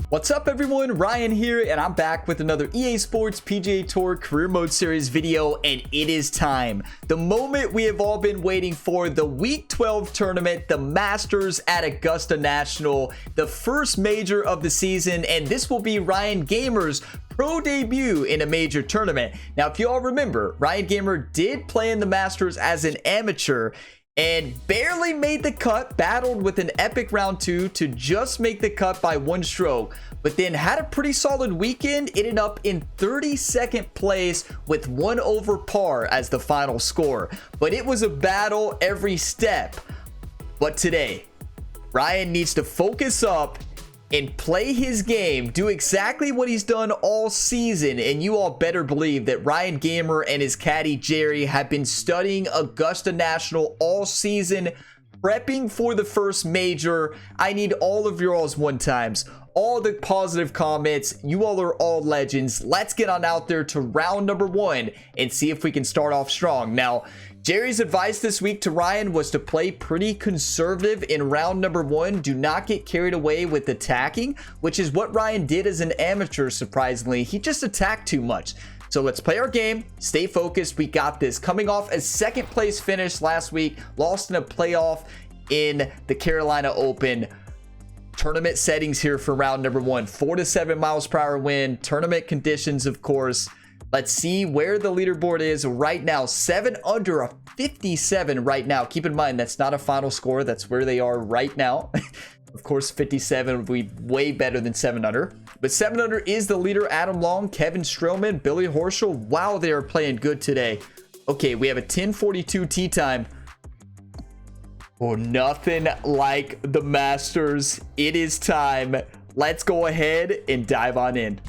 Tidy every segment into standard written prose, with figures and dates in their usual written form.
What's up everyone, Ryan here, and I'm back with another EA Sports PGA Tour Career Mode Series video, and it is time. The moment we have all been waiting for, the Week 12 tournament, the Masters at Augusta National, the first major of the season, and this will be Ryan Gamer's pro debut in a major tournament. Now, if you all remember, Ryan Gamer did play in the Masters as an amateur, and barely made the cut, battled with an epic round 2 to just make the cut by 1 stroke, but then had a pretty solid weekend, ended up in 32nd place with 1 over par as the final score. But it was a battle every step. But today, Ryan needs to focus up and play his game, do exactly what he's done all season, and you all better believe that Ryan Gamer and his caddy Jerry have been studying Augusta National all season, prepping for the first major. I need all of your all's one times, all the positive comments. You all are all legends. Let's get on out there to round number 1 and see if we can start off strong. Now, Jerry's advice this week to Ryan was to play pretty conservative in round number 1. Do not get carried away with attacking, which is what Ryan did as an amateur, surprisingly. He just attacked too much. So let's play our game, stay focused. We got this. Coming off a second place finish last week, lost in a playoff in the Carolina Open. Tournament settings here for round number 1. 4 to 7 miles per hour wind. Tournament conditions, of course. Let's see where the leaderboard is right now. 7 under a 57 right now. Keep in mind, that's not a final score. That's where they are right now. Of course, 57 would be way better than 7 under. But 7 under is the leader. Adam Long, Kevin Stroman, Billy Horschel. Wow, they are playing good today. Okay, we have a 10:42 tee time. Oh, nothing like the Masters. It is time. Let's go ahead and dive on in.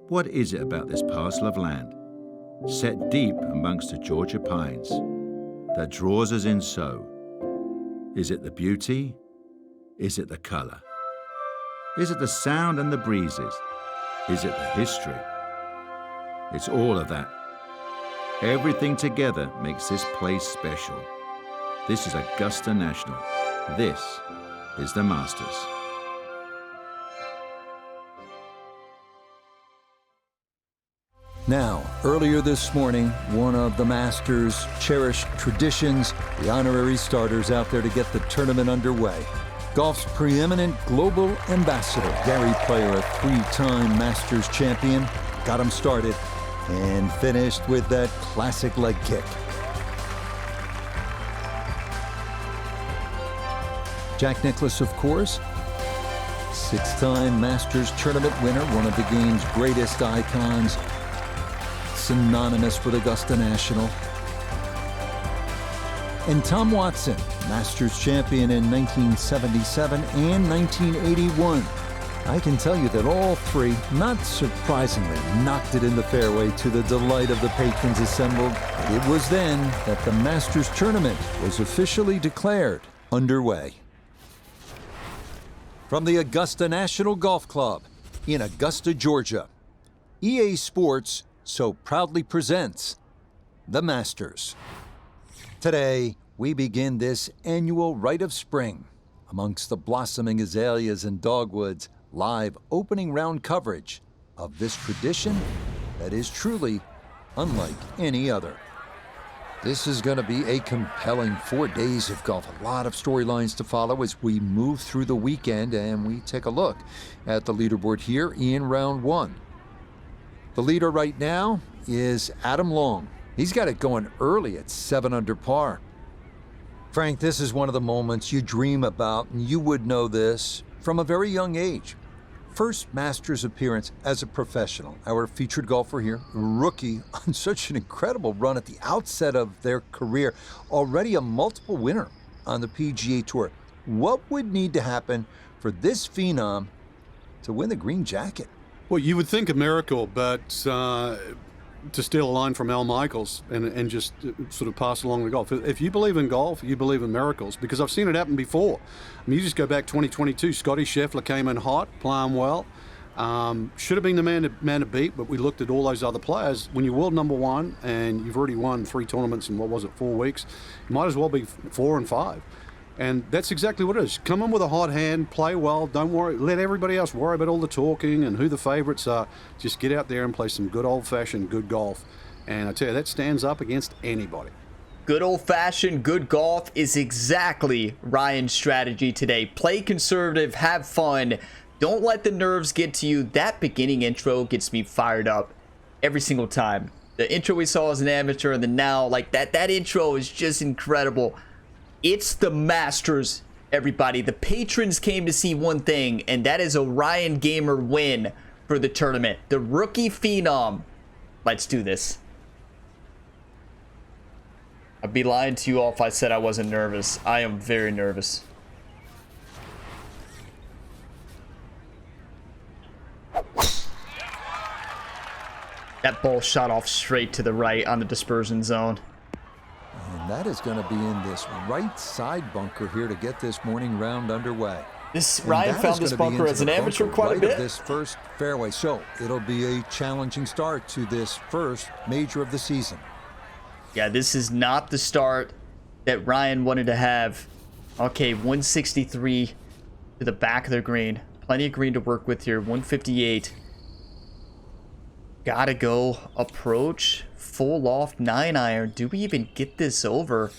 What is it about this parcel of land, set deep amongst the Georgia pines, that draws us in so? Is it the beauty? Is it the color? Is it the sound and the breezes? Is it the history? It's all of that. Everything together makes this place special. This is Augusta National. This is the Masters. Now, earlier this morning, one of the Masters' cherished traditions, the honorary starters out there to get the tournament underway. Golf's preeminent global ambassador, Gary Player, a 3-time Masters champion, got him started and finished with that classic leg kick. Jack Nicklaus, of course, 6-time Masters tournament winner, one of the game's greatest icons, synonymous with Augusta National. And Tom Watson, Masters champion in 1977 and 1981. I can tell you that all three, not surprisingly, knocked it in the fairway to the delight of the patrons assembled. It was then that the Masters tournament was officially declared underway. From the Augusta National Golf Club in Augusta, Georgia, EA Sports so proudly presents the Masters. Today, we begin this annual rite of spring amongst the blossoming azaleas and dogwoods, live opening round coverage of this tradition that is truly unlike any other. This is going to be a compelling 4 days of golf. A lot of storylines to follow as we move through the weekend, and we take a look at the leaderboard here in round 1. The leader right now is Adam Long. He's got it going early at 7 under par. Frank, this is one of the moments you dream about, and you would know this from a very young age. First Masters appearance as a professional. Our featured golfer here, rookie on such an incredible run at the outset of their career, already a multiple winner on the PGA Tour. What would need to happen for this phenom to win the green jacket? Well, you would think a miracle, but to steal a line from Al Michaels and just sort of pass along the golf. If you believe in golf, you believe in miracles, because I've seen it happen before. I mean, you just go back 2022, Scotty Scheffler came in hot, playing well. Should have been the man to beat, but we looked at all those other players. When you're world number one and you've already won 3 tournaments in, 4 weeks, you might as well be 4 and 5. And that's exactly what it is. Come in with a hot hand, play well, don't worry, let everybody else worry about all the talking and who the favourites are. Just get out there and play some good old-fashioned good golf. And I tell you, that stands up against anybody. Good old-fashioned good golf is exactly Ryan's strategy today. Play conservative, have fun. Don't let the nerves get to you. That beginning intro gets me fired up every single time. The intro we saw as an amateur and the now, like that intro is just incredible. It's the Masters, everybody. The patrons came to see one thing, and that is a Ryan Gamer win for the tournament. The rookie phenom. Let's do this. I'd be lying to you all if I said I wasn't nervous. I am very nervous. That ball shot off straight to the right on the dispersion zone. And that is going to be in this right side bunker here to get this morning round underway. Ryan found this bunker as an amateur quite a bit. This first fairway, so it'll be a challenging start to this first major of the season. Yeah, this is not the start that Ryan wanted to have. Okay, 163 to the back of the green. Plenty of green to work with here. 158. Gotta go approach. Full loft 9-iron. Do we even get this over?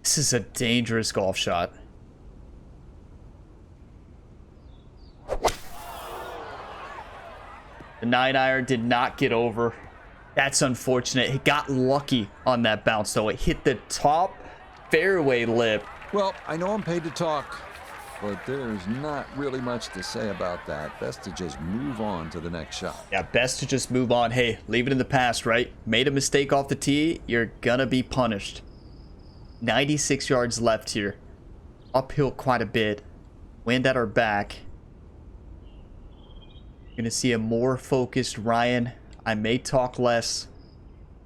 This is a dangerous golf shot. The 9-iron did not get over. That's unfortunate. He got lucky on that bounce, though. It hit the top fairway lip. Well, I know I'm paid to talk, but there's not really much to say about that. Best to just move on to the next shot. Yeah, best to just move on. Hey, leave it in the past, right? Made a mistake off the tee, you're gonna be punished. 96 yards left here. Uphill quite a bit. Wind at our back. You're gonna see a more focused Ryan. I may talk less.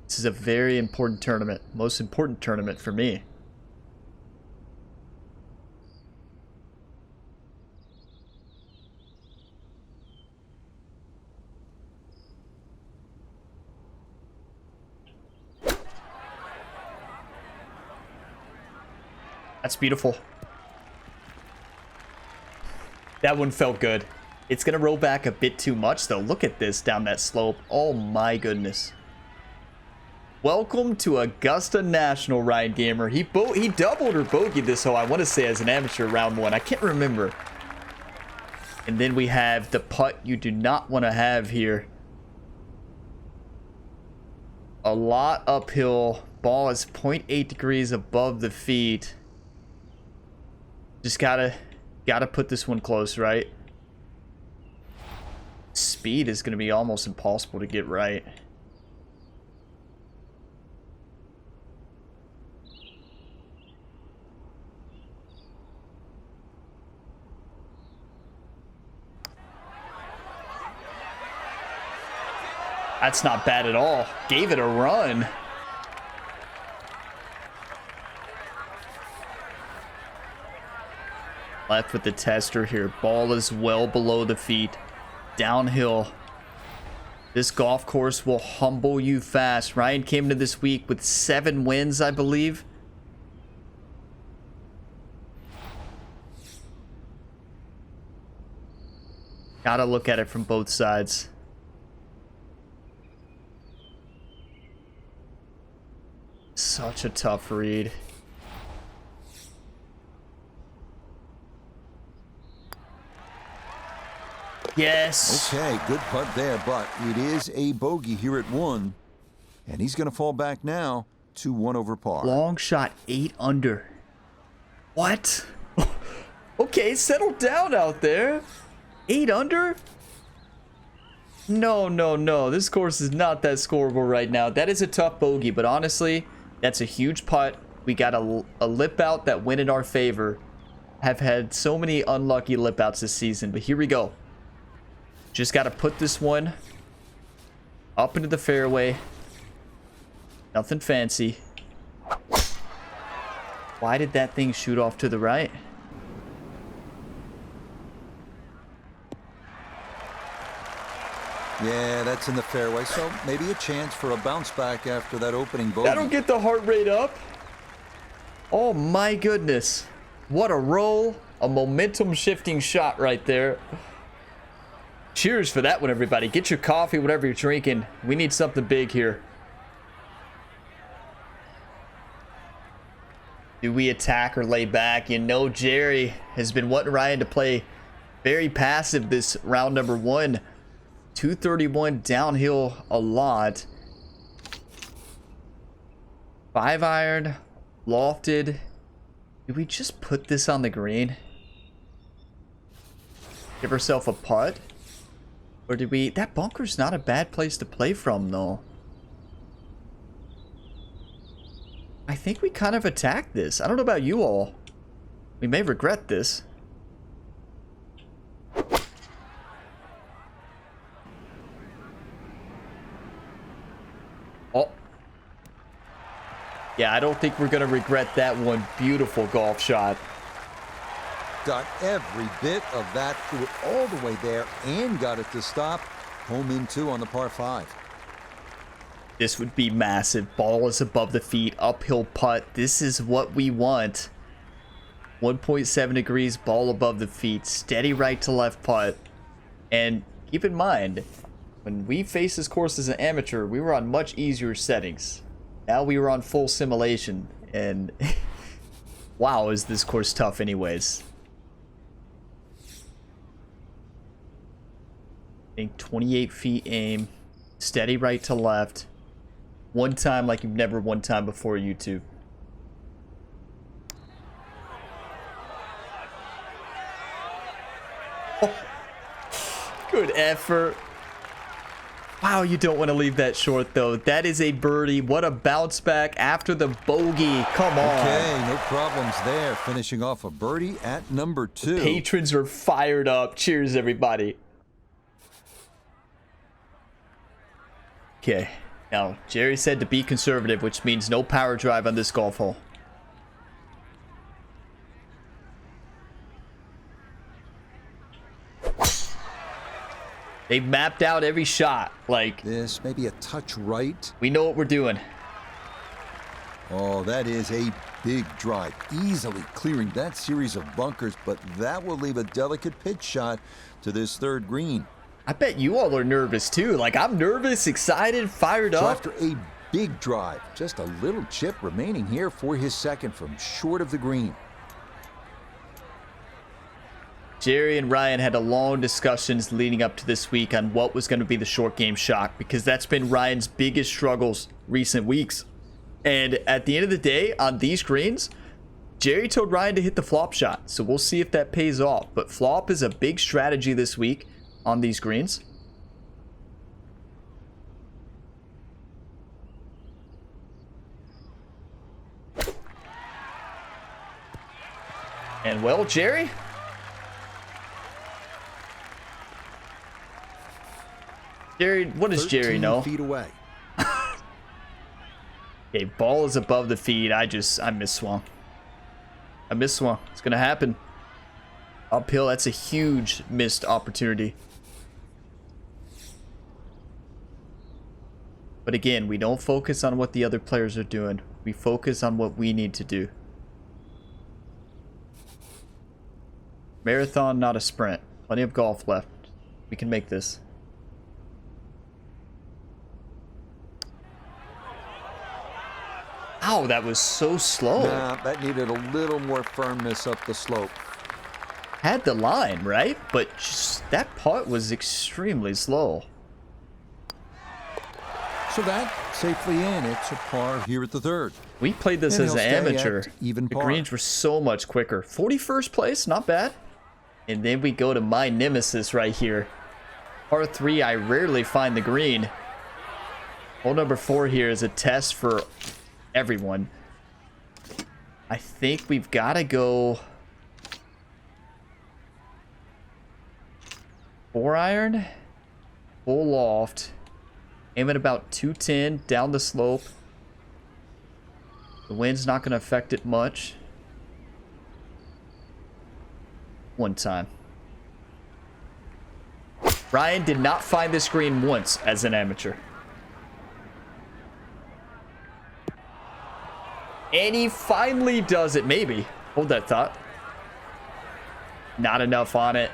This is a very important tournament. Most important tournament for me. That's beautiful. That one felt good. It's going to roll back a bit too much, though. Look at this down that slope. Oh, my goodness. Welcome to Augusta National, Ryan Gamer. He doubled or bogeyed this hole, I want to say, as an amateur round 1. I can't remember. And then we have the putt you do not want to have here. A lot uphill. Ball is 0.8 degrees above the feet. Just gotta put this one close, right? Speed is going to be almost impossible to get right. That's not bad at all. Gave it a run. Left with the tester here. Ball is well below the feet. Downhill. This golf course will humble you fast. Ryan came into this week with 7 wins, I believe. Gotta look at it from both sides. Such a tough read. Yes. Okay, good putt there, but it is a bogey here at 1. And he's going to fall back now to 1 over par. Long shot, 8 under. What? Okay, settle down out there. 8 under? No, no, no. This course is not that scoreable right now. That is a tough bogey, but honestly, that's a huge putt. We got a lip out that went in our favor. Have had so many unlucky lip outs this season, but here we go. Just got to put this one up into the fairway. Nothing fancy. Why did that thing shoot off to the right? Yeah, that's in the fairway, so maybe a chance for a bounce back after that opening bogey. That'll get the heart rate up. Oh my goodness. What a roll. A momentum shifting shot right there. Cheers for that one, everybody. Get your coffee, whatever you're drinking. We need something big here. Do we attack or lay back? You know, Jerry has been wanting Ryan to play very passive this round number 1. 231 downhill a lot. 5-iron, lofted. Do we just put this on the green? Give ourselves a putt? Or did we... That bunker's not a bad place to play from, though. I think we kind of attacked this. I don't know about you all. We may regret this. Oh. Yeah, I don't think we're going to regret that one. Beautiful golf shot. Got every bit of that, threw it all the way there and got it to stop. Home in 2 on the par 5. This would be massive. Ball is above the feet. Uphill putt. This is what we want. 1.7 degrees. Ball above the feet. Steady right to left putt. And keep in mind, when we faced this course as an amateur, we were on much easier settings. Now we were on full simulation. And wow, is this course tough anyways. I think 28 feet aim. Steady right to left. One time like you've never one time before, YouTube. Oh. Good effort. Wow, you don't want to leave that short, though. That is a birdie. What a bounce back after the bogey. Come on. Okay, no problems there. Finishing off a birdie at number 2. The patrons are fired up. Cheers, everybody. Okay. Now, Jerry said to be conservative, which means no power drive on this golf hole. They've mapped out every shot. Like, this maybe a touch right. We know what we're doing. Oh, that is a big drive. Easily clearing that series of bunkers, but that will leave a delicate pitch shot to this 3rd green. I bet you all are nervous too. Like, I'm nervous, excited, fired So up. after a big drive, just a little chip remaining here for his 2nd from short of the green. Jerry and Ryan had a long discussions leading up to this week on what was going to be the short game shot, because that's been Ryan's biggest struggles recent weeks. And at the end of the day, on these greens, Jerry told Ryan to hit the flop shot. So we'll see if that pays off. But flop is a big strategy this week on these greens. And well, Jerry, what does Jerry know? 13 feet away. Okay, ball is above the feet. I misswung. I misswung. It's gonna happen. Uphill, that's a huge missed opportunity. But again, we don't focus on what the other players are doing. We focus on what we need to do. Marathon, not a sprint. Plenty of golf left. We can make this. Ow, that was so slow. Nah, that needed a little more firmness up the slope. Had the line, right? But just, that putt was extremely slow. So that safely in. It's a par here at the 3rd. We played this And as an he'll stay amateur. at even The par. greens were so much quicker. 41st place, not bad. And then we go to my nemesis right here. Par 3, I rarely find the green. Hole number 4 here is a test for everyone. I think we've got to go 4-iron, full loft, aim at about 210 down the slope. The wind's not going to affect it much. One time. Ryan did not find this green once as an amateur. And he finally does it. Maybe. Hold that thought. Not enough on it.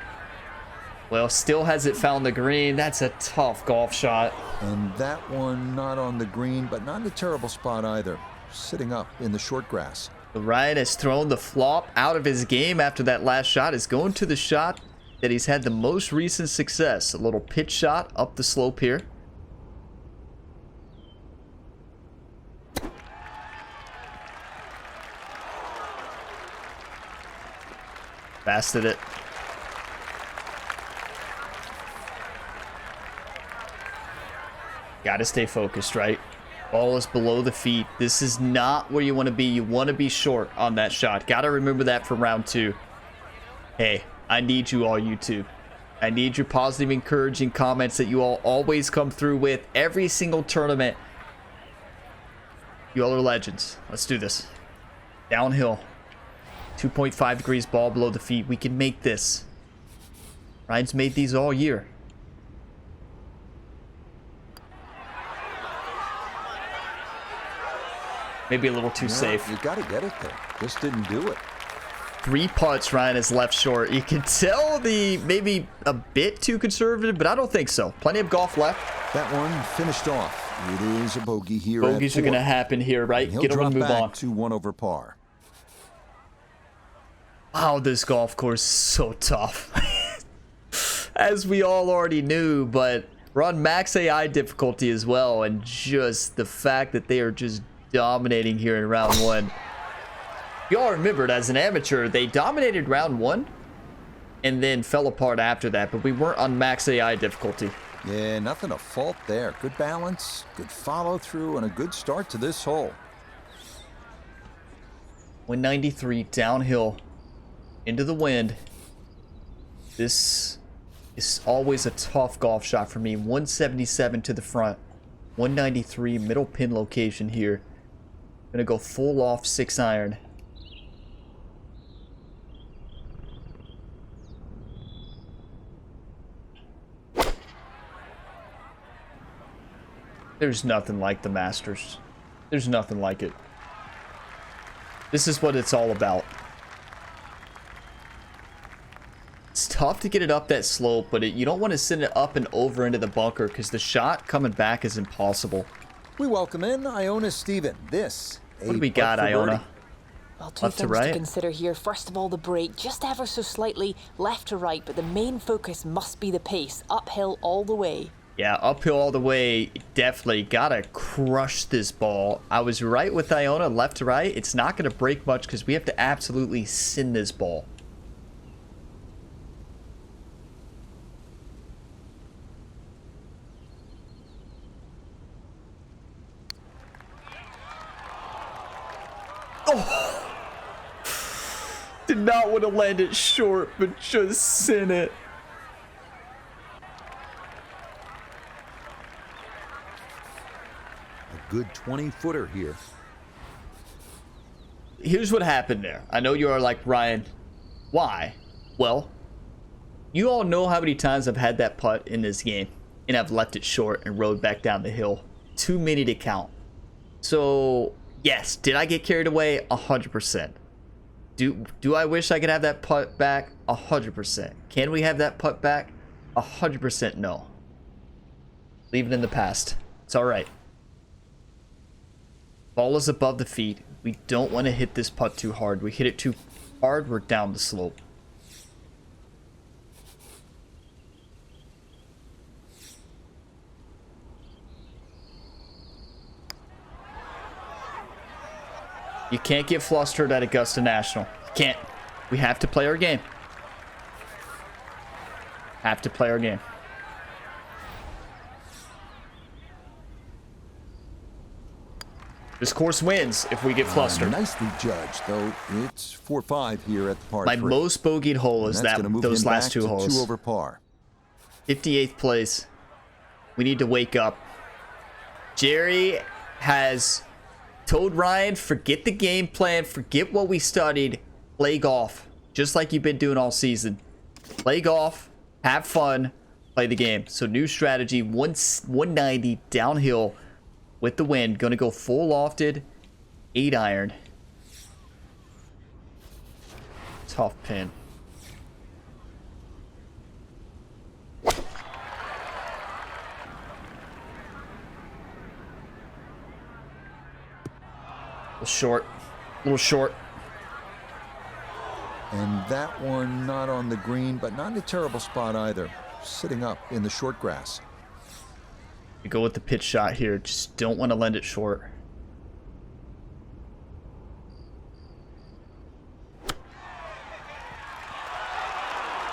Well, still hasn't found the green. That's a tough golf shot. And that one not on the green, but not in a terrible spot either. Sitting up in the short grass. Ryan has thrown the flop out of his game after that last shot. Is going to the shot that he's had the most recent success. A little pitch shot up the slope here. Fasted it. Got to stay focused, right? Ball is below the feet. This is not where you want to be. You want to be short on that shot. Got to remember that for round 2. Hey, I need you all, YouTube. I need your positive, encouraging comments that you all always come through with every single tournament. You all are legends. Let's do this. Downhill. 2.5 degrees, ball below the feet. We can make this. Ryan's made these all year. Maybe a little too safe. You got to get it there. Just didn't do it. 3 putts Ryan is left short. You can tell the maybe a bit too conservative, but I don't think so. Plenty of golf left. That one finished off. It is a bogey here. Bogeys are going to happen here, right? He'll Get him drop and move back on. to 1 over par. Wow, this golf course is so tough. As we all already knew, but we're on max AI difficulty as well, and just the fact that they are just dominating here in round 1. You all remembered as an amateur, they dominated round 1 and then fell apart after that, but we weren't on max AI difficulty. Yeah, nothing to fault there. Good balance, good follow through, and a good start to this hole. 193 downhill into the wind. This is always a tough golf shot for me. 177 to the front, 193 middle pin location here. Gonna go full off 6-iron. There's nothing like the Masters. There's nothing like it. This is what it's all about. It's tough to get it up that slope, but you don't want to send it up and over into the bunker because the shot coming back is impossible. We welcome in Iona Steven. This. What do we got, Iona? Well, two Left to things right? to consider here. First of all, the break, just ever so slightly left to right, but the main focus must be the pace, uphill all the way. Yeah, uphill all the way. Definitely gotta crush this ball. I was right with Iona, left to right. It's not gonna break much because we have to absolutely send this ball. Oh! Did not want to land it short, but just sent it. A good 20-footer here. Here's what happened there. I know you are like, Ryan, why? Well, you all know how many times I've had that putt in this game, and I've left it short and rode back down the hill. Too many to count. So, yes, did I get carried away? 100%. Do I wish I could have that putt back? 100%. Can we have that putt back? 100% no. Leave it in the past. It's all right. Ball is above the feet. We don't want to hit this putt too hard. We hit it too hard, we're down the slope. You can't get flustered at Augusta National. You can't. We have to play our game. Have to play our game. This course wins if we get flustered. Nicely judged, though. It's 4-5 here at the par My 3. most bogeyed hole is And that's that gonna move those him last back two to holes. 2 over par. 58th place. We need to wake up. Jerry has told Ryan, forget the game plan, forget what we studied, play golf, just like you've been doing all season. Play golf, have fun, play the game. So new strategy, 190 downhill with the wind. Going to go full lofted, 8 iron. Tough pin. A little short. And that one not on the green, but not in a terrible spot either. Sitting up in the short grass. You go with the pitch shot here. Just don't want to lend it short.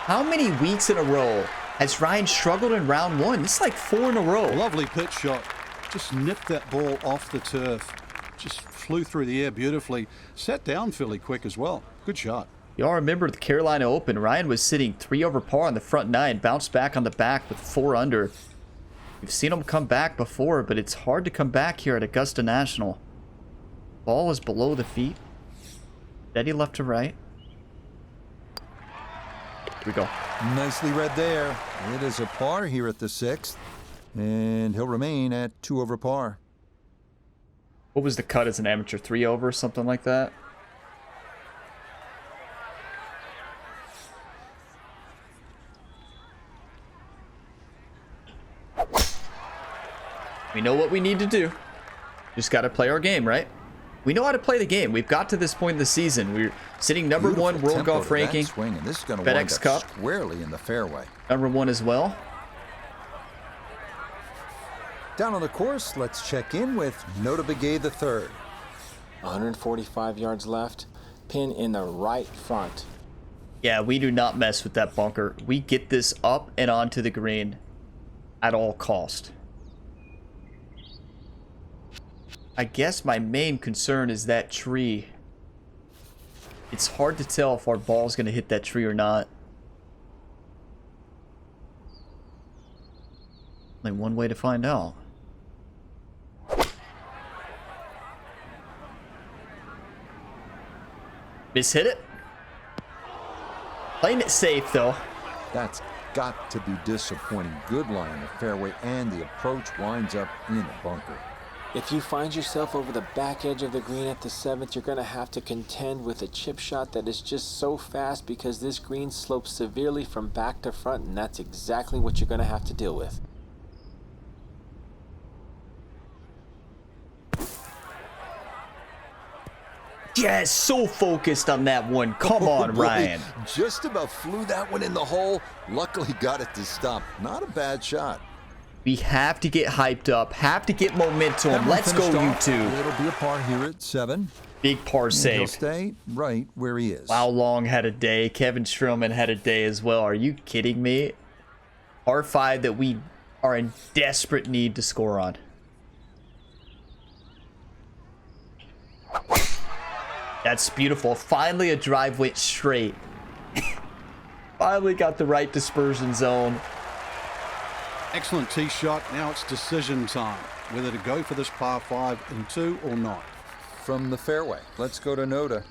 How many weeks in a row has Ryan struggled in round 1? This is like 4 in a row. Lovely pitch shot. Just nipped that ball off the turf. Just flew through the air beautifully. Sat down fairly quick as well. Good shot. Y'all remember the Carolina Open. Ryan was sitting 3 over par on the front 9. Bounced back on the back with 4 under. We've seen him come back before, but it's hard to come back here at Augusta National. Ball is below the feet. Steady left to right. Here we go. Nicely read there. It is a par here at the 6th. And he'll remain at 2 over par. What was the cut as an amateur? 3 over, something like that? We know what we need to do. Just got to play our game, right? We know how to play the game. We've got to this point in the season. We're sitting number Beautiful 1 world golf tempo to that ranking. swing, and this is going to FedEx wind up Cup. squarely in the fairway. Number 1 as well. Down on the course, let's check in with Nota Begay III. 145 yards left, pin in the right front. Yeah, we do not mess with that bunker. We get this up and onto the green at all cost. I guess my main concern is that tree. It's hard to tell if our ball's going to hit that tree or not. Only one way to find out. Mishit it. Playing it safe though. That's got to be disappointing. Good line in the fairway, and the approach winds up in the bunker. If you find yourself over the back edge of the green at the 7th, you're going to have to contend with a chip shot that is just so fast because this green slopes severely from back to front, and that's exactly what you're going to have to deal with. Yes, so focused on that one. Come on, boy. Ryan. Just about flew that one in the hole. Luckily got it to stop. Not a bad shot. We have to get hyped up, have to get momentum. Let's go, you two. It'll be a par here at 7. Big par And he'll save. stay right where he is. Wow, Long had a day. Kevin Strillman had a day as well. Are you kidding me? Par 5 that we are in desperate need to score on. That's beautiful. Finally, a drive went straight. Finally got the right dispersion zone. Excellent tee shot. Now it's decision time. Whether to go for this par 5 in 2 or not. From the fairway, let's go to Noda.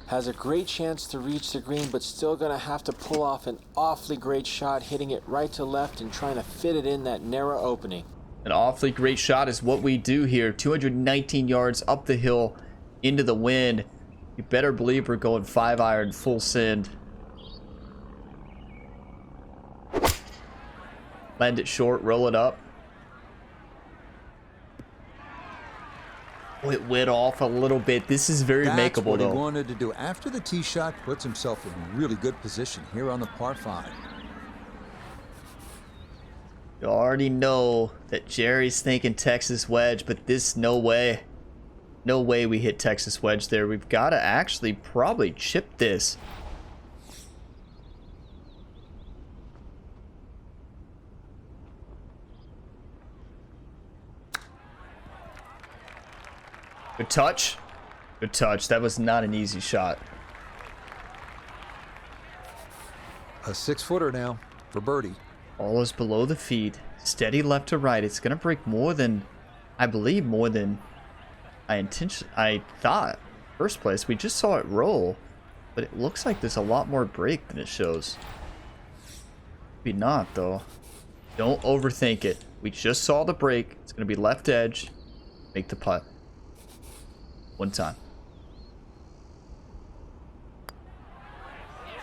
Has a great chance to reach the green, but still going to have to pull off an awfully great shot, hitting it right to left and trying to fit it in that narrow opening. An awfully great shot is what we do here. 219 yards up the hill into the wind. You better believe we're going 5-iron full send. Land it short, roll it up. Oh, it went off a little bit. This is very That's makeable, what though. he wanted to do. After the tee shot, puts himself in really good position here on the par 5. You already know that Jerry's thinking Texas wedge, but this, no way. No way we hit Texas wedge there. We've got to actually probably chip this. Good touch. Good touch. That was not an easy shot. A 6-footer now for birdie. Ball is below the feet. Steady left to right. It's going to break more than, I believe, more than I thought. First place, we just saw it roll, but it looks like there's a lot more break than it shows. Maybe not, though. Don't overthink it. We just saw the break. It's going to be left edge. Make the putt. One time.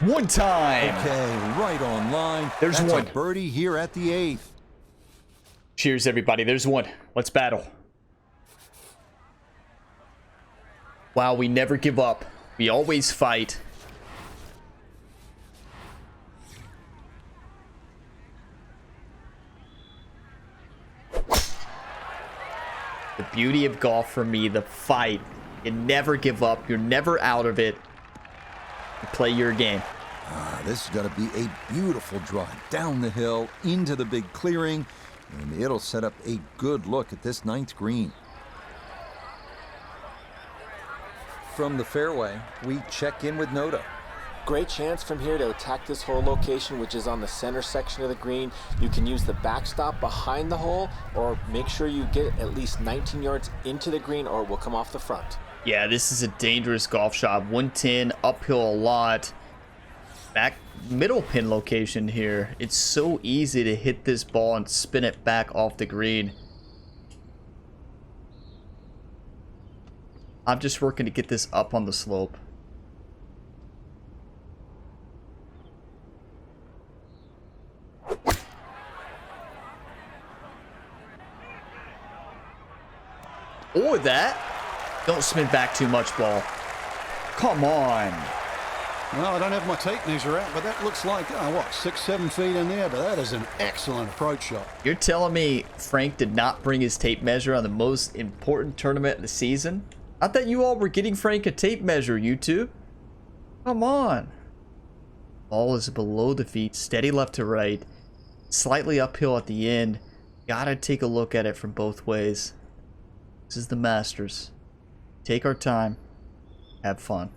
One time. Okay, right on line. There's That's one. a birdie here at the 8th. Cheers, everybody. There's one. Let's battle. Wow, we never give up. We always fight. The beauty of golf for me, the fight. You never give up. You're never out of it. You play your game. This is going to be a beautiful drive down the hill into the big clearing, and it'll set up a good look at this 9th green. From the fairway, we check in with Noda. Great chance from here to attack this hole location, which is on the center section of the green. You can use the backstop behind the hole, or make sure you get at least 19 yards into the green, or it will come off the front. Yeah, this is a dangerous golf shot. 110, uphill a lot. Back middle pin location here. It's so easy to hit this ball and spin it back off the green. I'm just working to get this up on the slope. Or that. Don't spin back too much, ball. Come on. Well, I don't have my tape measure out, but that looks like, what, 6-7 feet in there? But that is an excellent approach shot. You're telling me Frank did not bring his tape measure on the most important tournament of the season? I thought you all were getting Frank a tape measure, you two. Come on. Ball is below the feet, steady left to right. Slightly uphill at the end. Gotta take a look at it from both ways. This is the Masters. Take our time. Have fun.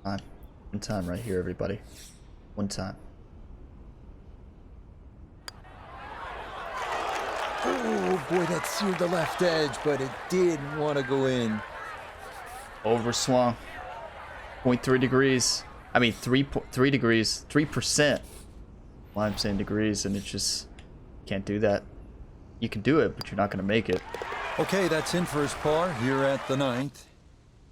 One time right here, everybody. One time. Oh boy, that seared the left edge, but it didn't want to go in. Overswung. 0.3 degrees. I mean, 3 degrees. 3%. Well, I'm saying degrees, and it just can't do that. You can do it, but you're not going to make it. Okay, that's in for his par here at the 9th.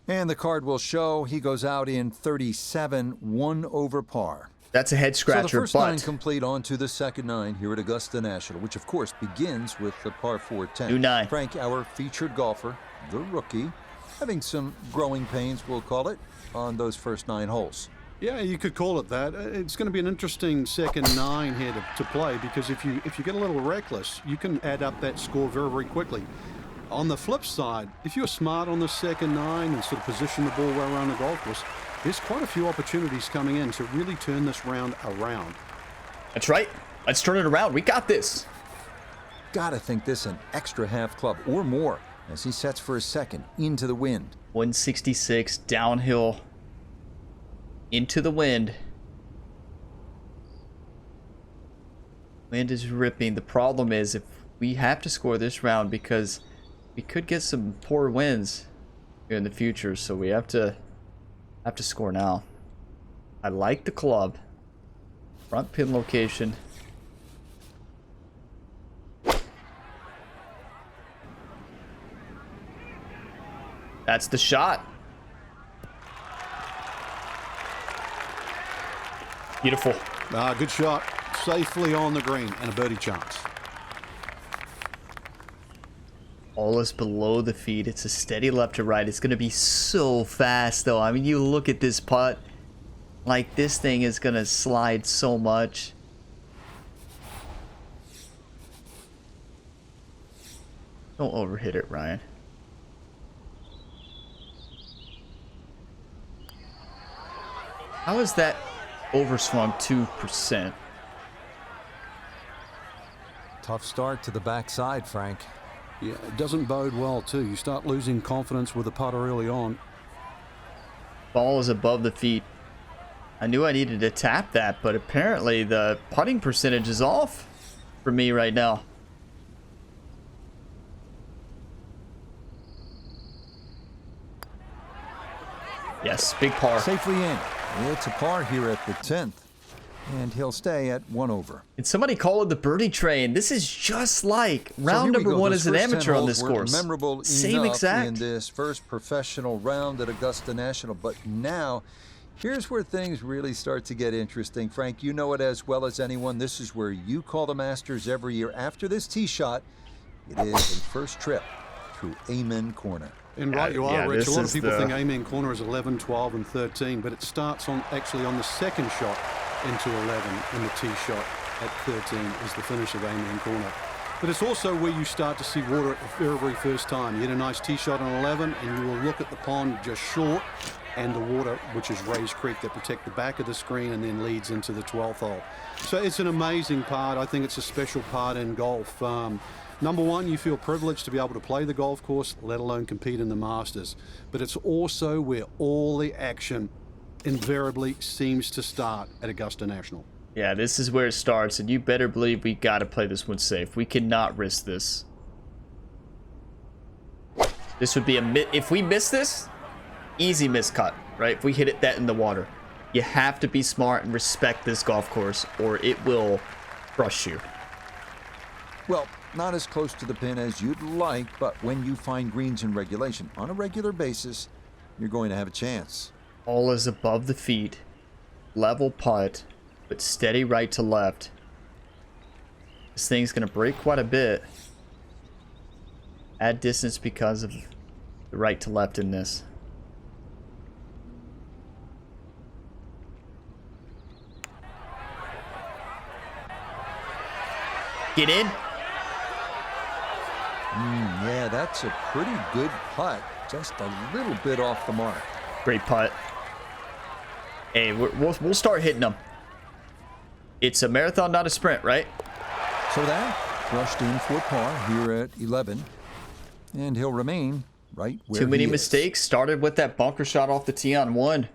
And the card will show he goes out in 37, 1 over par. That's a head scratcher, so the first but 9 complete on to the second 9 here at Augusta National, which of course begins with the par 4 10. New 9. Frank, our featured golfer, the rookie, having some growing pains, we'll call it, on those first 9 holes. Yeah, you could call it that. It's going to be an interesting second 9 here to play, because if you get a little reckless, you can add up that score very, very quickly. On the flip side, if you're smart on the second 9 and sort of position the ball well around the golf course, there's quite a few opportunities coming in to really turn this round around. that's right. Let's turn it around. We got this. Gotta think this an extra half club or more as he sets for his second into the wind. 166 downhill into the wind. Wind is ripping. The problem is if we have to score this round, because we could get some poor winds here in the future, so we have to score now. I like the club. Front pin location. That's the shot. Beautiful. Good shot. Safely on the green and a birdie chance. All is below the feet. It's a steady left to right. It's going to be so fast, though. I mean, you look at this putt. Like, this thing is going to slide so much. Don't overhit it, Ryan. How is that overswung 2%? Tough start to the backside, Frank. Yeah, it doesn't bode well, too. You start losing confidence with the putter early on. Ball is above the feet. I knew I needed to tap that, but apparently the putting percentage is off for me right now. Yes, big par. Safely in. It's a par here at the 10th. And he'll stay at 1 over. And somebody call it the birdie train. This is just like So round here we number go. 1 Those as an first 10 amateur on holes this were course. Memorable Same enough exact. in this first professional round at Augusta National. But now, here's where things really start to get interesting. Frank, you know it as well as anyone. This is where you call the Masters every year. After this tee shot, it is a first trip through Amen Corner. And right you are, yeah, Rich. this A lot is of people the- think Amen Corner is 11, 12, and 13, but it starts on actually on the second shot into 11, and the tee shot at 13 is the finish of Amen Corner. But it's also where you start to see water at the very, very first time. You hit a nice tee shot on 11, and you will look at the pond just short, and the water, which is Rays Creek, that protect the back of the screen and then leads into the 12th hole. So it's an amazing part. I think it's a special part in golf. Number one, you feel privileged to be able to play the golf course, let alone compete in the Masters. But it's also where all the action invariably seems to start at Augusta National. Yeah, this is where it starts, and you better believe we got to play this one safe. We cannot risk this. This would be if we miss this, easy miscut, right? If we hit it that in the water. You have to be smart and respect this golf course, or it will crush you. Well, not as close to the pin as you'd like, but when you find greens in regulation on a regular basis, you're going to have a chance. All is above the feet. Level putt, but steady right to left. This thing's going to break quite a bit. Add distance because of the right to left in this. Get in. Yeah, that's a pretty good putt. Just a little bit off the mark. Great putt. Hey, we'll start hitting them. It's a marathon, not a sprint, right? So that brushed in for par here at 11. And he'll remain right where Too many he is. mistakes. Started with that bunker shot off the tee on 1.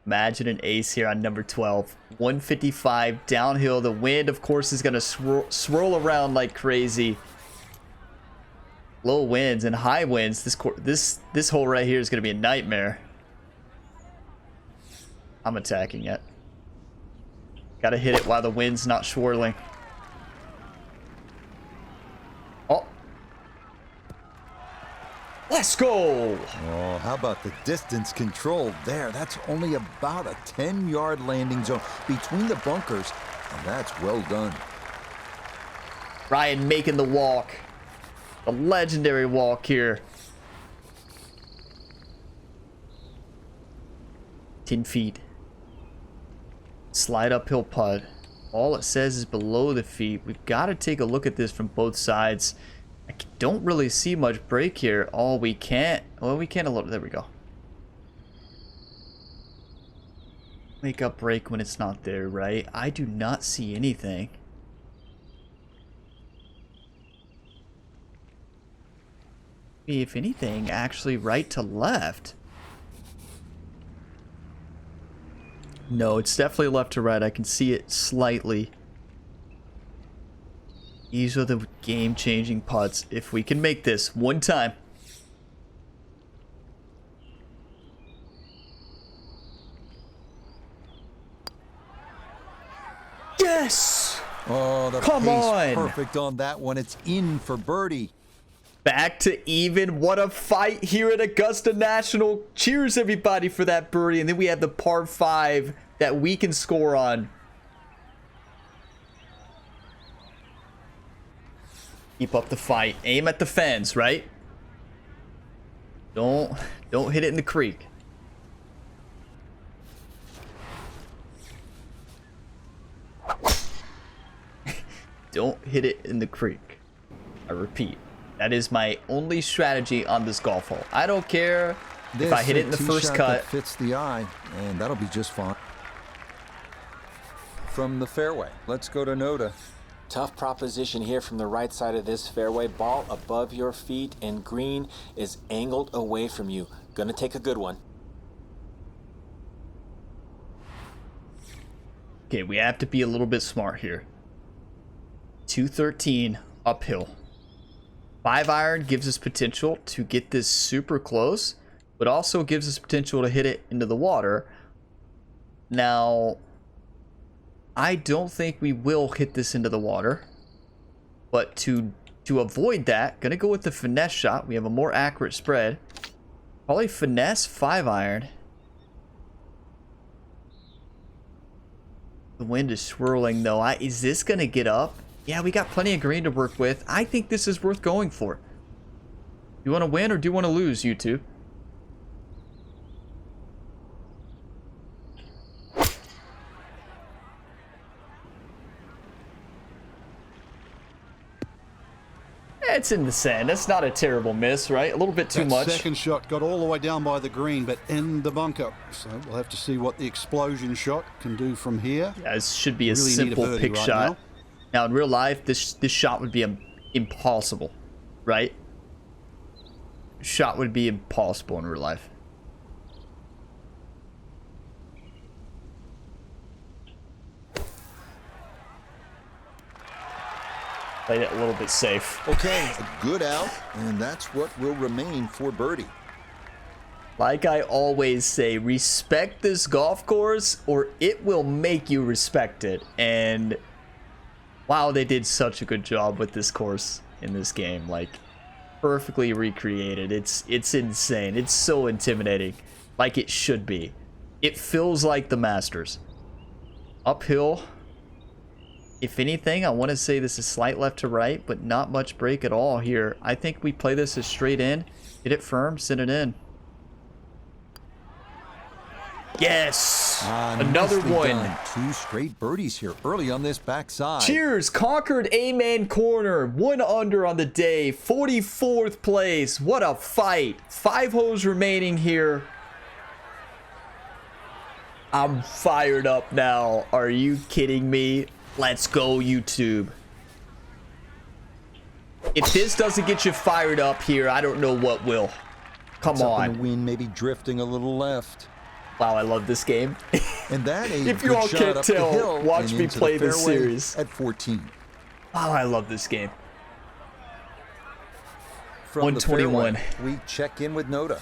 Imagine an ace here on number 12. 155 downhill. The wind, of course, is going to swirl around like crazy. Low winds and high winds. This hole right here is going to be a nightmare. I'm attacking it. Got to hit it while the wind's not swirling. Oh. Let's go. Oh, how about the distance control there? That's only about a 10-yard landing zone between the bunkers, and that's well done. Ryan making the walk. The legendary walk here. 10 feet. Slide uphill putt. All it says is below the feet. We've got to take a look at this from both sides. I don't really see much break here. Oh, we can't. Well, we can't a little. There we go. Make up break when it's not there, right? I do not see anything. If anything, actually right to left. No, it's definitely left to right. I can see it slightly. These are the game-changing putts. If we can make this one time. Yes! Oh, the Come pace on! perfect on that one. It's in for birdie. Back to even. What a fight here at Augusta National. Cheers, everybody, for that birdie. And then we have the par 5 that we can score on. Keep up the fight. Aim at the fence, right? Don't hit it in the creek. Don't hit it in the creek. I repeat. That is my only strategy on this golf hole. I don't care if I hit it in the first cut. That fits the eye, and that'll be just fine. From the fairway, let's go to Noda. Tough proposition here from the right side of this fairway. Ball above your feet, and green is angled away from you. Gonna take a good one. Okay, we have to be a little bit smart here. 213 uphill. 5 iron gives us potential to get this super close. but also gives us potential to hit it into the water. Now, I don't think we will hit this into the water, but to avoid that, gonna go with the finesse shot. We have a more accurate spread. Probably finesse 5-iron. The wind is swirling though. Is this gonna get up? Yeah, we got plenty of green to work with. I think this is worth going for. Do you want to win or do you want to lose, YouTube? It's in the sand. That's not a terrible miss, right? A little bit too much. Second shot got all the way down by the green, but in the bunker. So we'll have to see what the explosion shot can do from here. Yeah, this should be a Really simple need a pick birdie right shot. Now, in real life, this shot would be impossible, right? Shot would be impossible in real life. Played it a little bit safe. Okay, a good out, and that's what will remain for birdie. Like I always say, respect this golf course or it will make you respect it. And wow, they did such a good job with this course in this game. Like, perfectly recreated. It's insane. It's so intimidating. Like it should be. It feels like the Masters. Uphill. If anything, I want to say this is slight left to right, but not much break at all here. I think we play this as straight in. Hit it firm, send it in. Yes! Another Nicely one. done. 2 straight birdies here early on this backside. Cheers! Conquered A-Man Corner. 1 under on the day. 44th place. What a fight. 5 holes remaining here. I'm fired up now. Are you kidding me? Let's go, YouTube. If this doesn't get you fired up here, I don't know what will. Come It's up in on. the wind, maybe drifting a little left. Wow, I love this game. And that a If you good all shot can't up the tell, hill watch and me into play the this fairway series. at 14. Wow, I love this game. From the 121. fairway, we check in with Noda.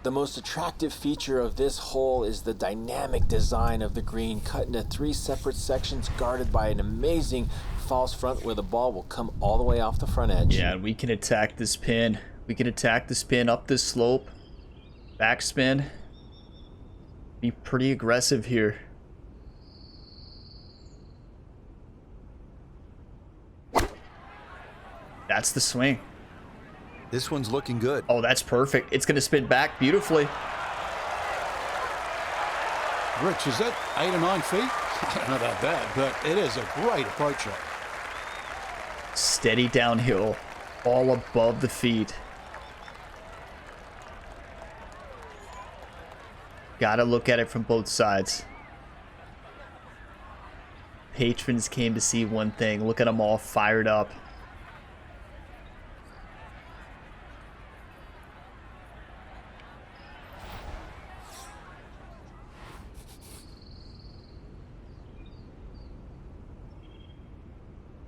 The most attractive feature of this hole is the dynamic design of the green, cut into 3 separate sections guarded by an amazing false front where the ball will come all the way off the front edge. Yeah, we can attack this pin. We can attack this pin up this slope. Backspin. Be pretty aggressive here. That's the swing. This one's looking good. Oh, that's perfect. It's going to spin back beautifully. Rich, is that 8 or 9 feet? I don't know about that, but it is a great approach shot. Steady downhill. All above the feet. Gotta look at it from both sides. Patrons came to see one thing. Look at them all fired up.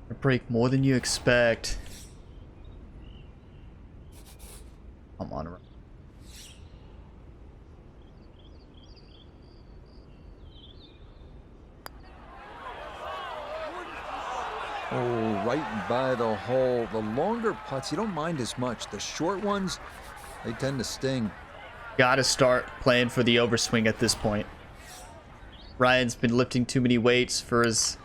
A break more than you expect. Come on. Oh, right by the hole. The longer putts, you don't mind as much. The short ones, they tend to sting. Gotta start playing for the overswing at this point. Ryan's been lifting too many weights for his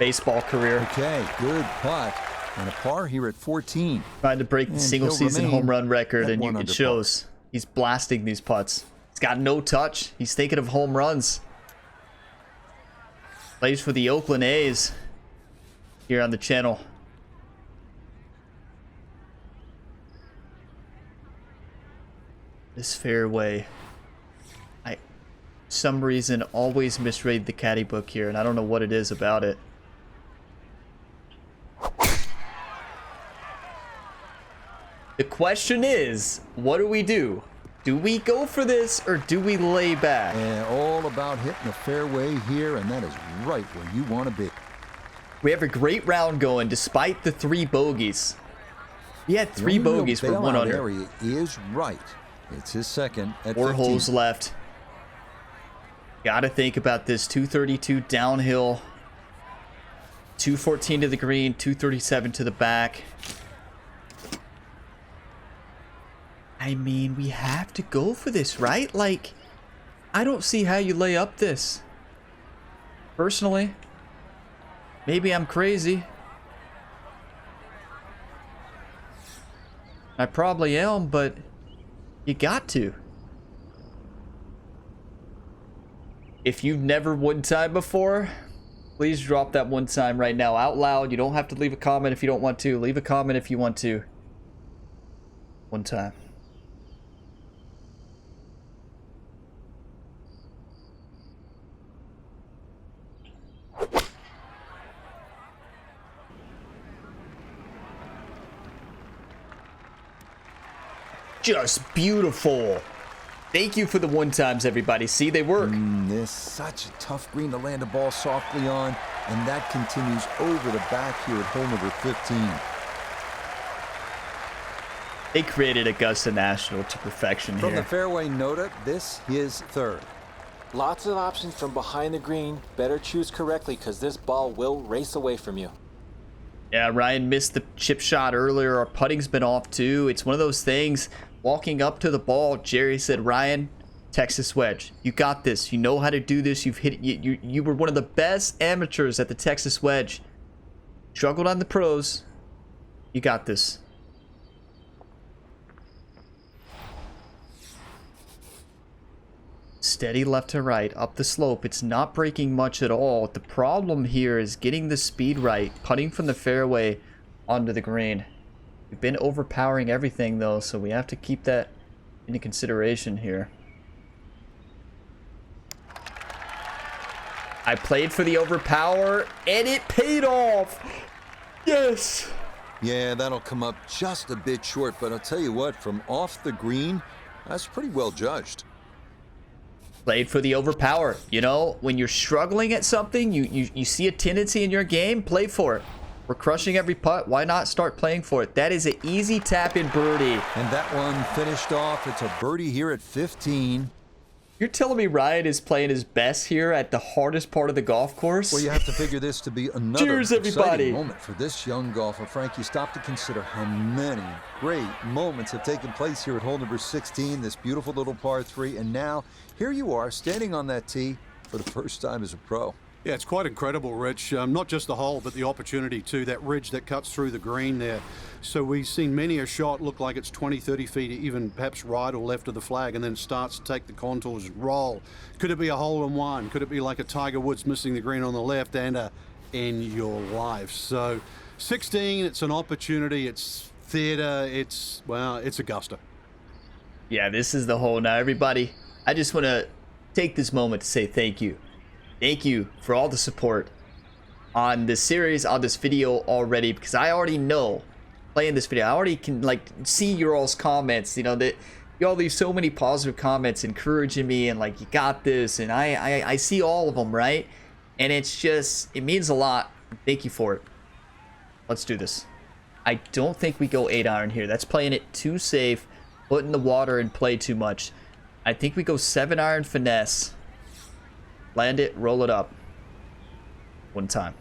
baseball career. Okay, good putt. And a par here at 14. Trying to break the And single he'll season remain home run record, at and 1 it under shows. He's blasting these putts. He's got no touch. He's thinking of home runs. Plays for the Oakland A's here on the channel. This fairway, I, some reason, always misread the caddy book here, and I don't know what it is about it. The question is, what do we do? Do we go for this or do we lay back? And all about hitting the fairway here, and that is right where you want to be. We have a great round going despite the 3 bogeys. We had 3 The only real bogeys for 1 bailout under. area is right. It's his second at 4 15. holes left. Gotta think about this. 232 downhill. 214 to the green, 237 to the back. I mean, we have to go for this, right? Like, I don't see how you lay up this. Personally. Maybe I'm crazy. I probably am, but you got to. If you've never one time before, please drop that one time right now out loud. You don't have to leave a comment if you don't want to. Leave a comment if you want to. One time. Just beautiful. Thank you for the one times, everybody. See, they work. This such a tough green to land a ball softly on, and that continues over the back here at hole number 15. They created Augusta National to perfection From here. the fairway nota, this is third. Lots of options from behind the green. Better choose correctly because this ball will race away from you. Yeah, Ryan missed the chip shot earlier. Our putting's been off too. It's one of those things. Walking up to the ball, Jerry said, Ryan, Texas wedge. You got this. You know how to do this. You've hit it. You were one of the best amateurs at the Texas wedge. Struggled on the pros. You got this. Steady left to right, up the slope. It's not breaking much at all. The problem here is getting the speed right, putting from the fairway onto the green. We've been overpowering everything though, so we have to keep that into consideration here. I played for the overpower, and it paid off! Yes! Yeah, that'll come up just a bit short, but I'll tell you what, from off the green, that's pretty well judged. Played for the overpower. You know, when you're struggling at something, you see a tendency in your game, play for it. We're crushing every putt. Why not start playing for it? That is an easy tap-in birdie. And that one finished off. It's a birdie here at 15. You're telling me Ryan is playing his best here at the hardest part of the golf course? Well, you have to figure this to be another Cheers, everybody. exciting moment for this young golfer. Frank, you stop to consider how many great moments have taken place here at hole number 16, this beautiful little par 3, and now here you are standing on that tee for the first time as a pro. Yeah, it's quite incredible, Rich. Not just the hole, but the opportunity too. That ridge that cuts through the green there. So we've seen many a shot look like it's 20, 30 feet, even perhaps right or left of the flag, and then starts to take the contours, roll. Could it be a hole-in-one? Could it be like a Tiger Woods missing the green on the left and a in your life? So 16, it's an opportunity. It's theater. It's Augusta. Yeah, this is the hole. Now, everybody, I just want to take this moment to say thank you. Thank you for all the support on this series, on this video already, because I already know, playing this video, I already can like see your all's comments, you know, that you all leave so many positive comments encouraging me and like, you got this, and I see all of them, right? And it's just, it means a lot. Thank you for it. Let's do this. I don't think we go 8-iron here. That's playing it too safe, put in the water and play too much. I think we go 7-iron finesse. Land it, roll it up. One time.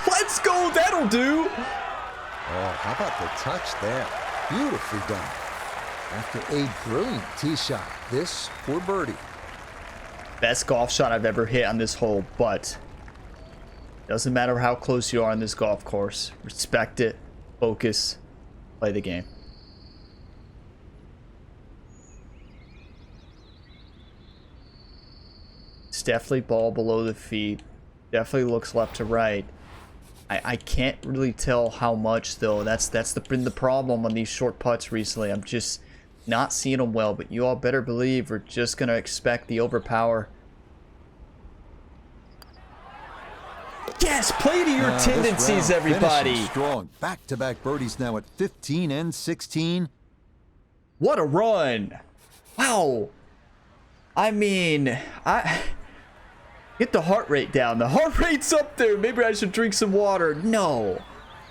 Let's go, that'll do. Oh, how about the touch there? Beautifully done. After a brilliant tee shot, this for birdie. Best golf shot I've ever hit on this hole, but doesn't matter how close you are on this golf course. Respect it, focus, play the game. It's definitely ball below the feet. Definitely looks left to right. I can't really tell how much though. That's been the problem on these short putts recently. I'm just not seeing them well, but you all better believe we're just gonna expect the overpower. Yes, play to your tendencies, everybody. Strong. Back-to-back birdies now at 15 and 16. What a run. Wow. I mean, Get the heart rate down. The heart rate's up there. Maybe I should drink some water. No.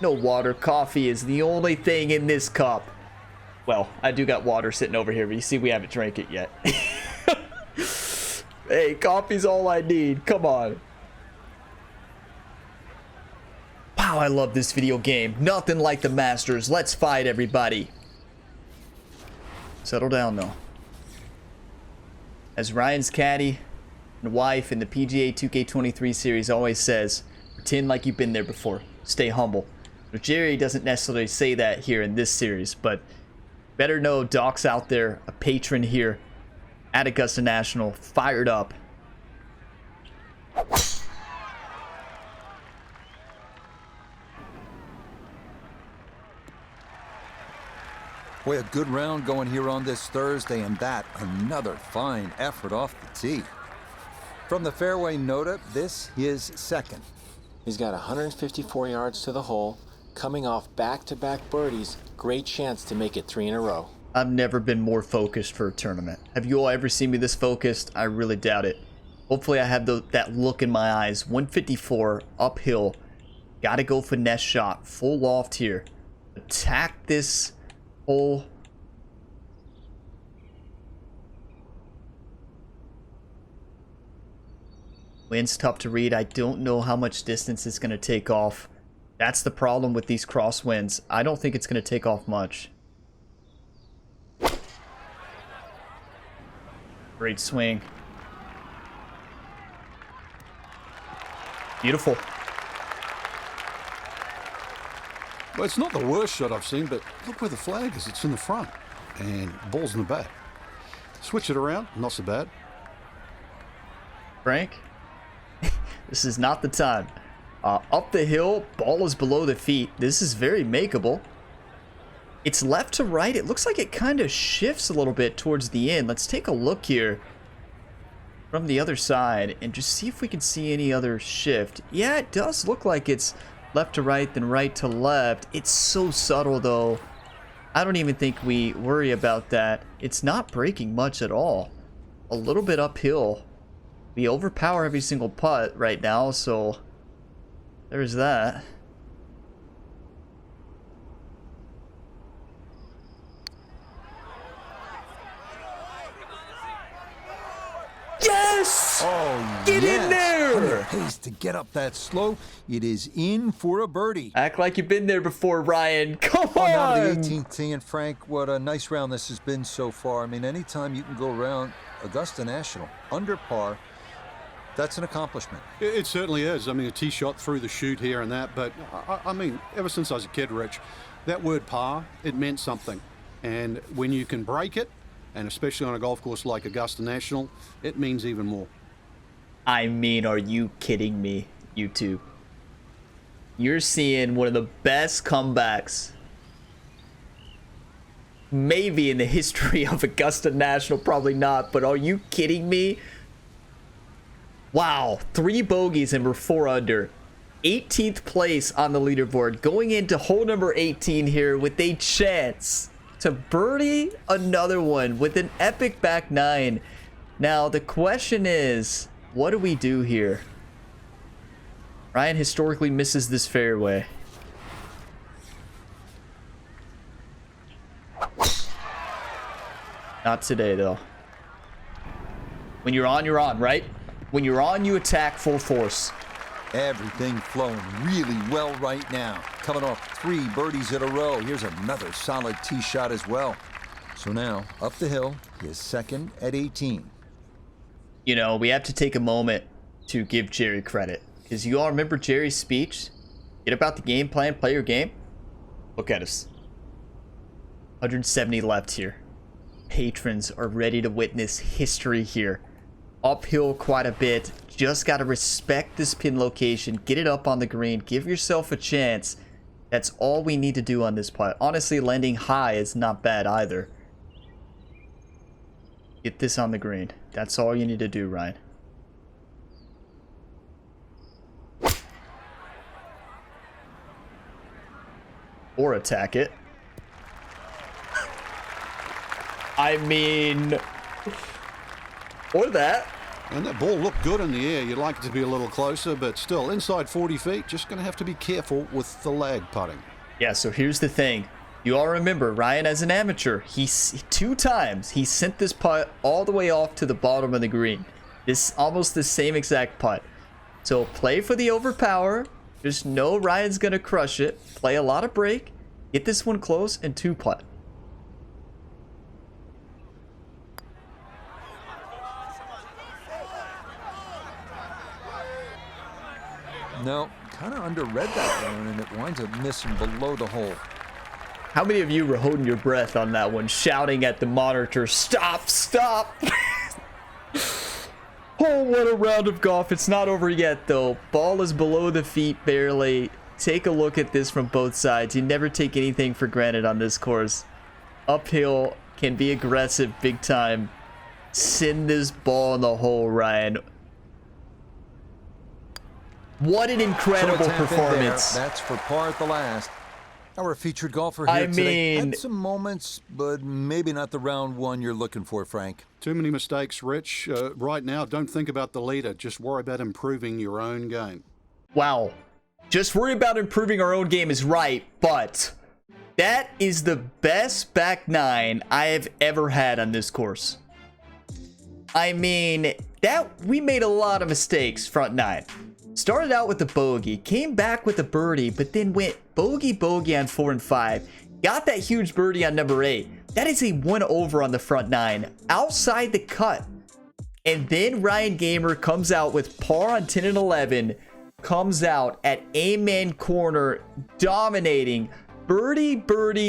No water. Coffee is the only thing in this cup. Well, I do got water sitting over here, but you see we haven't drank it yet. Hey, coffee's all I need. Come on. Wow, I love this video game. Nothing like the Masters. Let's fight, everybody. Settle down, though. As Ryan's caddy and wife in the PGA 2K23 series always says, pretend like you've been there before. Stay humble. But Jerry doesn't necessarily say that here in this series, but better know Doc's out there, a patron here at Augusta National, fired up. Boy, a good round going here on this Thursday, and that another fine effort off the tee. From the fairway nota, this is second. He's got 154 yards to the hole, coming off back-to-back birdies. Great chance to make it 3 in a row. I've never been more focused for a tournament. Have you all ever seen me this focused? I really doubt it. Hopefully I have that look in my eyes. 154 uphill. Gotta go finesse shot. Full loft here. Attack this hole. Wind's tough to read. I don't know how much distance it's going to take off. That's the problem with these crosswinds. I don't think it's going to take off much. Great swing. Beautiful. Well, it's not the worst shot I've seen, but look where the flag is. It's in the front. And the ball's in the back. Switch it around. Not so bad. Frank? This is not the time. Up the hill, ball is below the feet. This is very makeable. It's left to right. It looks like it kind of shifts a little bit towards the end. Let's take a look here from the other side and just see if we can see any other shift. Yeah, it does look like it's left to right, then right to left. It's so subtle, though. I don't even think we worry about that. It's not breaking much at all. A little bit uphill. We overpower every single putt right now, so there's that. Yes! Oh, Get yes. in there! What a pace to get up that slope. It is in for a birdie. Act like you've been there before, Ryan. Come Oh, now to the on! 18th tee, and Frank, what a nice round this has been so far. I mean, anytime you can go around Augusta National under par, that's an accomplishment. It certainly is. I mean, a tee shot through the chute here and that. But, I mean, ever since I was a kid, Rich, that word par, it meant something. And when you can break it, and especially on a golf course like Augusta National, it means even more. I mean, are you kidding me, YouTube? You're seeing one of the best comebacks maybe in the history of Augusta National. Probably not, but are you kidding me? Wow, 3 bogeys and we're 4 under. 18th place on the leaderboard, going into hole number 18 here with a chance to birdie another one with an epic back 9. Now the question is, what do we do here? Ryan historically misses this fairway. Not today, though. When you're on, right? When you're on, you attack full force. Everything flowing really well right now. Coming off 3 birdies in a row. Here's another solid tee shot as well. So now, up the hill, he is second at 18. You know, we have to take a moment to give Jerry credit. Because you all remember Jerry's speech? Get about the game plan, play your game. Look at us. 170 left here. Patrons are ready to witness history here. Uphill quite a bit. Just got to respect this pin location. Get it up on the green. Give yourself a chance. That's all we need to do on this putt. Honestly, landing high is not bad either. Get this on the green. That's all you need to do, Ryan. Or attack it. I mean... Or that. And that ball looked good in the air. You'd like it to be a little closer, but still, inside 40 feet, just going to have to be careful with the lag putting. Yeah, so here's the thing. You all remember, Ryan, as an amateur, two times he sent this putt all the way off to the bottom of the green. This almost the same exact putt. So play for the overpower. Just know Ryan's going to crush it. Play a lot of break. Get this one close and 2-putt. No, kind of underread that one, and it winds up missing below the hole. How many of you were holding your breath on that one, shouting at the monitor, stop, stop? Oh, what a round of golf. It's not over yet, though. Ball is below the feet barely. Take a look at this from both sides. You never take anything for granted on this course. Uphill, can be aggressive big time. Send this ball in the hole, Ryan. What an incredible performance. That's for par at the last. Our featured golfer here today had some moments, but maybe not the round one you're looking for, Frank. Too many mistakes, Rich. Right now, don't think about the leader. Just worry about improving your own game. Wow. Just worry about improving our own game is right, but that is the best back nine I have ever had on this course. I mean, we made a lot of mistakes front nine. Started out with a bogey, came back with a birdie, but then went bogey on 4 and 5. Got that huge birdie on number 8. That is a 1 over on the front nine, outside the cut. And then Ryan Gamer comes out with par on 10 and 11, comes out at Amen Corner, dominating. Birdie,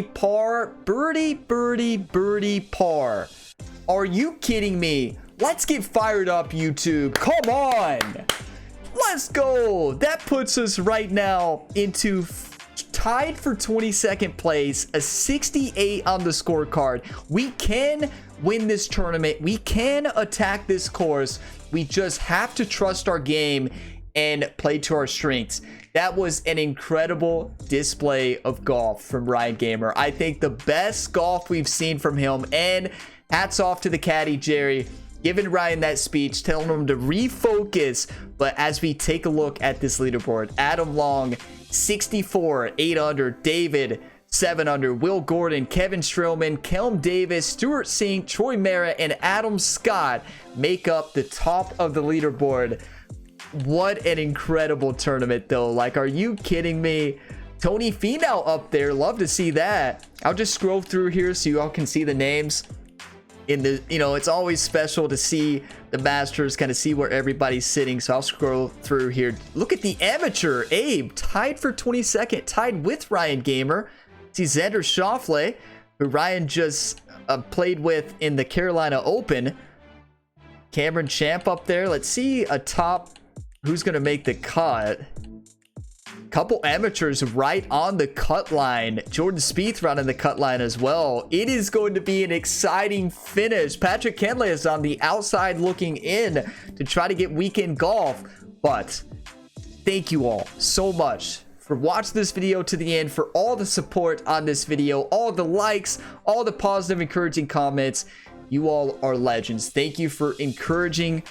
par, birdie, par. Are you kidding me? Let's get fired up, YouTube. Come on. Let's go. That puts us right now into tied for 22nd place, a 68 on the scorecard. We can win this tournament. We can attack this course. We just have to trust our game and play to our strengths. That was an incredible display of golf from Ryan Gamer. I think the best golf we've seen from him, and hats off to the caddy, Jerry, giving Ryan that speech, telling him to refocus. But as we take a look at this leaderboard, Adam Long, 64, 8 under, David, 7 under, Will Gordon, Kevin Strillman, Kelm Davis, Stuart Singh, Troy Merritt, and Adam Scott make up the top of the leaderboard. What an incredible tournament, though. Like, are you kidding me? Tony Finau up there. Love to see that. I'll just scroll through here so you all can see the names. In the, it's always special to see the Masters, kind of see where everybody's sitting. So I'll scroll through here. Look at the amateur Abe, tied for 22nd, tied with Ryan Gamer. See Xander Schauffele, who Ryan just played with in the Carolina Open. Cameron Champ up there. Let's see a top. Who's going to make the cut? Couple amateurs right on the cut line. Jordan Spieth running the cut line as well. It is going to be an exciting finish. Patrick Kenley is on the outside looking in to try to get weekend golf. But thank you all so much for watching this video to the end, for all the support on this video, all the likes, all the positive, encouraging comments. You all are legends. Thank you for encouraging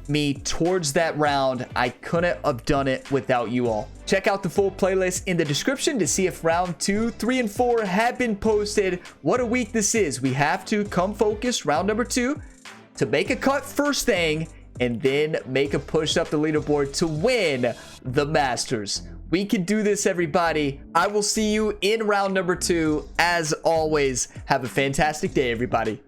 me towards that round. I couldn't have done it without you all. Check out the full playlist in the description to see if round 2, 3, and 4 have been posted. What a week this is. We have to come focused round number 2 to make a cut first thing, and then make a push up the leaderboard to win the Masters. We can do this, everybody. I will see you in round number 2. As always, have a fantastic day, everybody.